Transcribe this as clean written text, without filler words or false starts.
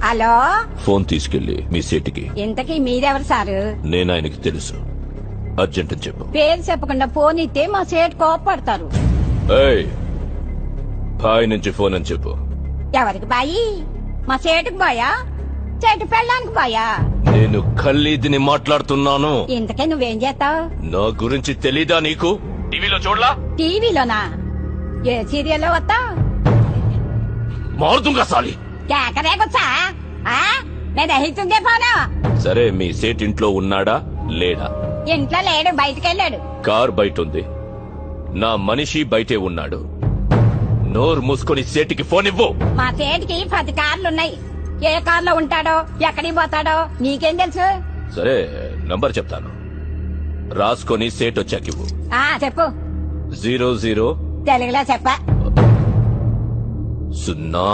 Hello, phone తీసుకెళ్లి మీ సీటుకి. ఇంతకీ మీరెవరు సారు? నేను ఆయనకి తెలుసు. అర్జెంట్ అని చెప్పు. పేరు చెప్పకుండా ఫోన్ ఇస్తే మా సేటు కోపడతారు. ఏయ్, బాయ్ నుంచి ఫోన్ అని చెప్పు. ఎవరికి బాయి? మా సేటుకు బాయా? చెట్టు పెళ్ళానికి బాయా? నేను ఖల్లీదిని మాట్లాడుతున్నాను. ఇంతకీ నువ్వేం చేస్తావు? నా గురించి తెలీదా నీకు? టీవీలో చూడలా? టీవీలోనా? ఏ సీరియల్లో వస్తావు? మారుతుంగా సాలి. కేకరేకొచ్చా? నేను దహిస్తుందే ఫోను. సరే, మీ సేట్ ఇంట్లో ఉన్నాడా లేడా? ఇంట్లో లేడు, బయటకెళ్ళాడు. కార్ బయట ఉంది. నా మనిషి బయటే ఉన్నాడు. నోరు మూసుకొని సేటికి ఫోన్ ఇవ్వు. మా సేటికి 10 కార్లున్నాయి. ఏ కార్లో ఉంటాడో, ఎక్కడికి పోతాడో నీకేం తెలుసు? సరే, నంబర్ చెప్తాను, రాసుకొని సేట్ వచ్చాకివ్వు. చెప్పు. 00 తెలుగులో చెప్ప. 0